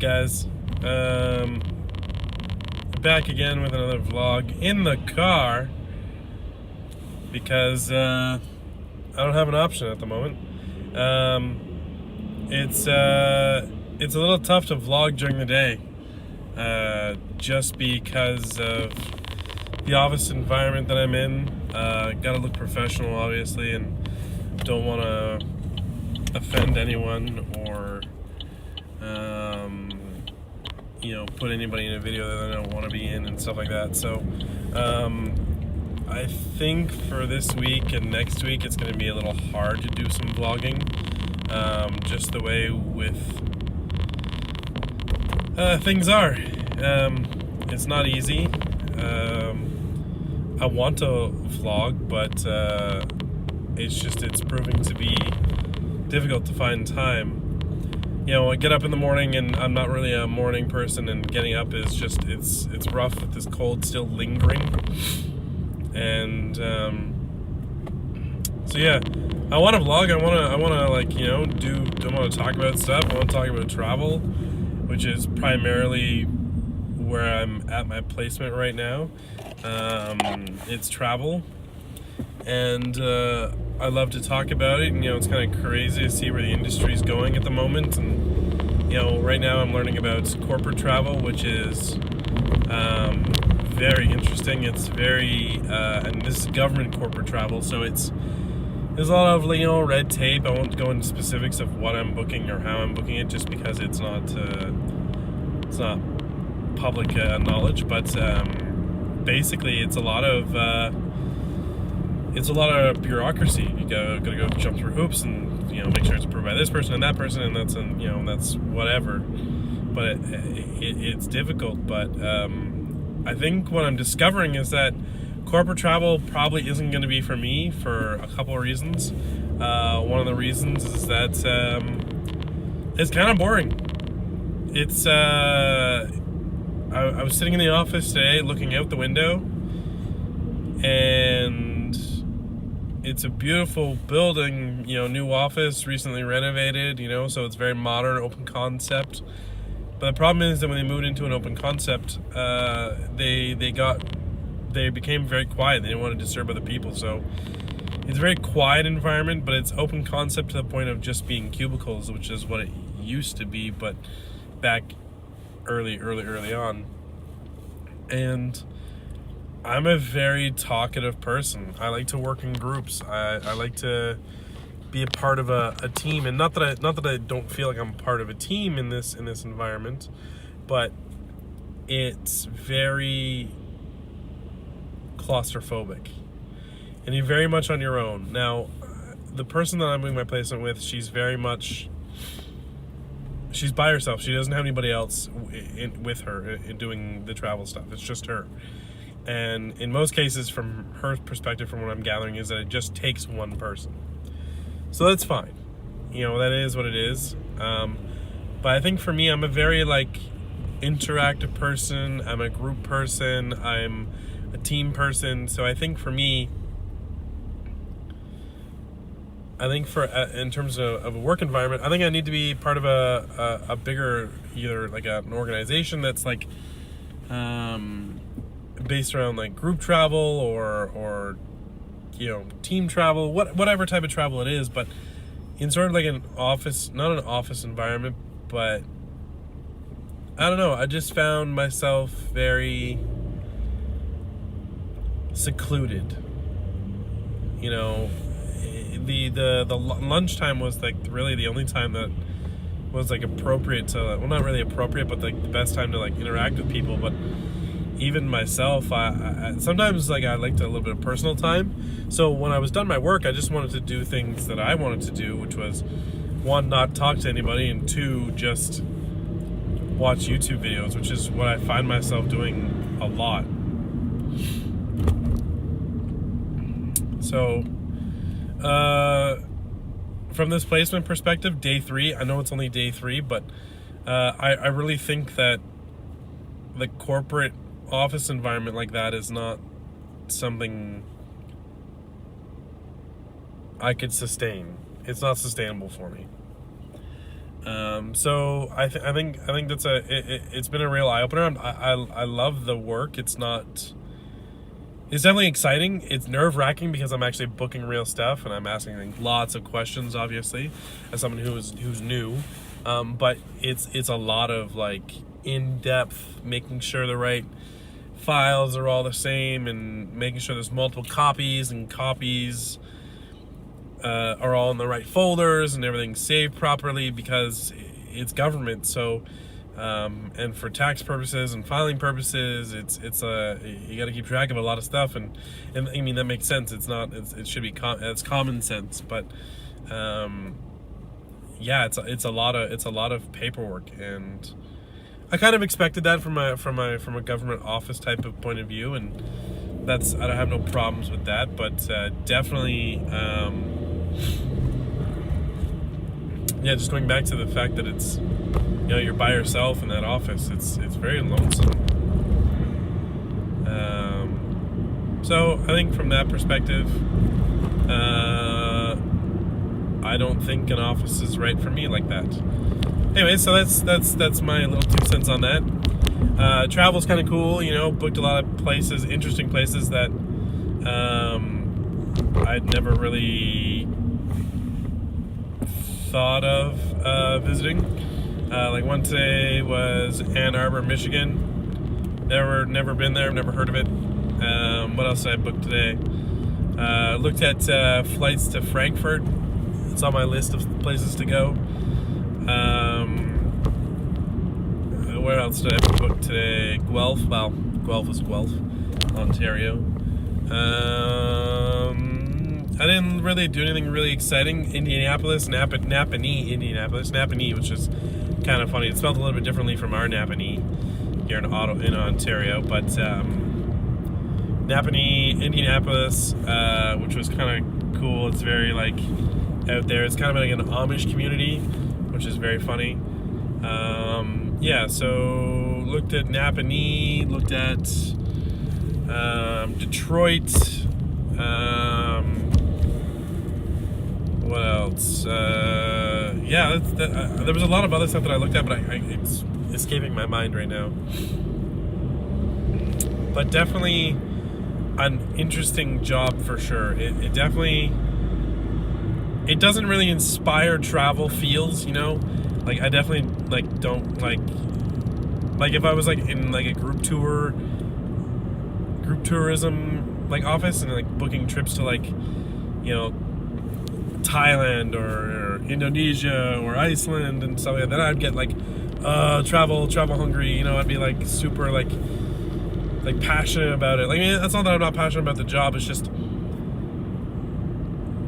guys? Back again with another vlog in the car because I don't have an option at the moment. It's a little tough to vlog during the day, just because of the office environment that I'm in. Gotta look professional, obviously, and don't want to offend anyone or put anybody in a video that I don't want to be in and stuff like that. So I think for this week and next week it's going to be a little hard to do some vlogging, just the way with things are. It's not easy. I want to vlog, but it's proving to be difficult to find time. I get up in the morning and I'm not really a morning person, and getting up is just, it's rough with this cold still lingering. And so yeah, I want to vlog. I want to talk about stuff. I want to talk about travel, which is primarily where I'm at my placement right now. It's travel, and I love to talk about it. And it's kind of crazy to see where the industry's going at the moment. And right now I'm learning about corporate travel, which is very interesting. It's very and this is government corporate travel, so there's a lot of red tape. I won't go into specifics of what I'm booking or how I'm booking it, just because it's not public knowledge. But basically, it's a lot of bureauccy. You gotta go jump through hoops and make sure it's approved by this person and that person, and that's whatever. But it's difficult. But I think what I'm discovering is that corporate travel probably isn't going to be for me for a couple of reasons. One of the reasons is that it's kind of boring. It's I was sitting in the office today looking out the window, and it's a beautiful building, new office, recently renovated, so it's very modern, open concept. But the problem is that when they moved into an open concept, they became very quiet. They didn't want to disturb other people, so it's a very quiet environment, but it's open concept to the point of just being cubicles, which is what it used to be, but back early on. And I'm a very talkative person. I like to work in groups. I like to be a part of a team, and not that I don't feel like I'm part of a team in this environment, but it's very claustrophobic, and you're very much on your own. Now, the person that I'm doing my placement with, she's by herself. She doesn't have anybody else with her in doing the travel stuff. It's just her. And in most cases, from her perspective, from what I'm gathering, is that it just takes one person. So that's fine. That is what it is. But I think for me, I'm a very interactive person. I'm a group person. I'm a team person. So I think for me, in terms of a work environment, I think I need to be part of a bigger, either an organization that's based around group travel or team travel, whatever type of travel it is, but in sort of an office, not an office environment, but I don't know. I just found myself very secluded. The lunchtime was really the only time that was appropriate to, well, not really appropriate, but the best time to interact with people. But even myself, I sometimes I liked a little bit of personal time. So when I was done my work, I just wanted to do things that I wanted to do, which was, one, not talk to anybody, and two, just watch YouTube videos, which is what I find myself doing a lot. So from this placement perspective, day 3, I know it's only day 3, but I really think that the corporate office environment like that is not something I could sustain. It's not sustainable for me. So I think that's it's been a real eye opener. I love the work. It's definitely exciting. It's nerve wracking because I'm actually booking real stuff and I'm asking lots of questions, obviously, as someone who's new. But it's a lot of like in depth, making sure the right files are all the same and making sure there's multiple copies are all in the right folders and everything's saved properly because it's government. So and for tax purposes and filing purposes, it's you got to keep track of a lot of stuff, and I mean that makes sense. It should be it's common sense, but yeah, it's a lot of paperwork, and I kind of expected that from a government office type of point of view, and I don't have no problems with that, but definitely. Yeah, just going back to the fact that it's, you're by yourself in that office. It's very lonesome. So I think from that perspective, I don't think an office is right for me like that. Anyway, so that's my little 2 cents on that. Travel's kind of cool, booked a lot of places, interesting places that I'd never really thought of visiting. Like one today was Ann Arbor, Michigan. Never been there, never heard of it. What else did I book today? Looked at flights to Frankfurt. It's on my list of places to go. Where else did I book today? Guelph. Well, Guelph is Guelph, Ontario. I didn't really do anything really exciting. Indianapolis, Napanee, Indianapolis, Napanee, which is kind of funny. It's spelled a little bit differently from our Napanee here in Ontario, but Napanee, Indianapolis, which was kind of cool. It's very like out there. It's kind of like an Amish community, which is very funny. Yeah, so looked at Napanee, looked at Detroit. What else? Yeah, there was a lot of other stuff that I looked at, but it's escaping my mind right now. But definitely an interesting job for sure. It definitely, it doesn't really inspire travel feels, Like I definitely don't like if I was in a group tourism office and booking trips to Thailand or Indonesia or Iceland and stuff like that, then I'd get travel hungry, I'd be super passionate about it. That's not that I'm not passionate about the job, it's just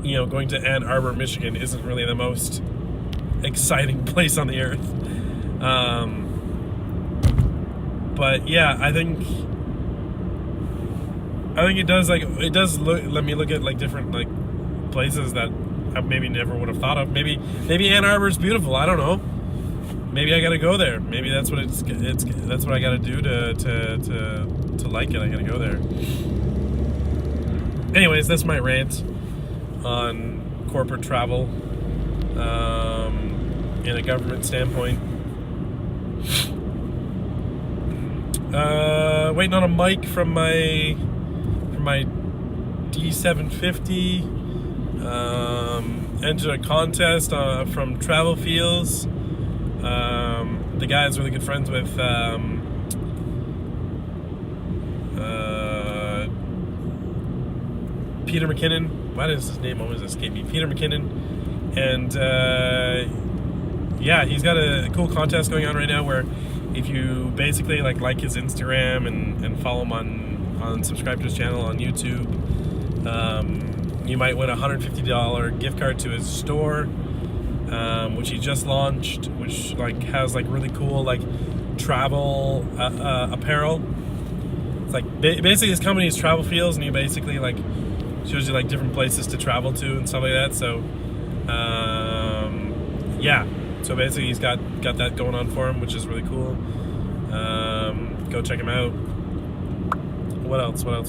going to Ann Arbor, Michigan isn't really the most exciting place on the earth. But yeah, I think it does let me look at different places that I maybe never would have thought of. Maybe Ann Arbor's beautiful. I don't know. Maybe I gotta go there. Maybe that's what that's what I gotta do to like it. I gotta go there. Anyways, that's my rant on corporate travel in a government standpoint. Waiting on a mic from my D750. Entered a contest from Travel Feels. The guy is really good friends with Peter McKinnon. Why does his name always escape me? Peter McKinnon. And yeah, he's got a cool contest going on right now where if you basically like his Instagram and follow him on subscribe to his channel on YouTube, you might win a $150 gift card to his store, which he just launched, which has really cool travel apparel. It's basically his company is Travel Feels, and he basically shows you different places to travel to and stuff like that. So yeah, so basically he's got that going on for him, which is really cool. Go check him out. What else do I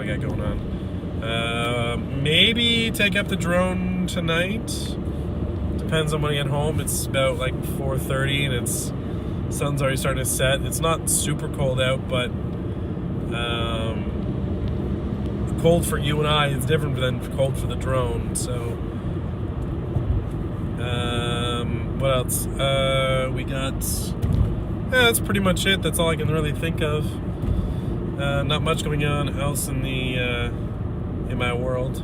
got going on? Maybe take up the drone tonight. Depends on when I get home. It's about like 4:30 and it's sun's already starting to set. It's not super cold out, but cold for you and I is different than cold for the drone. So what else? We got, that's pretty much it. That's all I can really think of. Not much going on else in the in my world.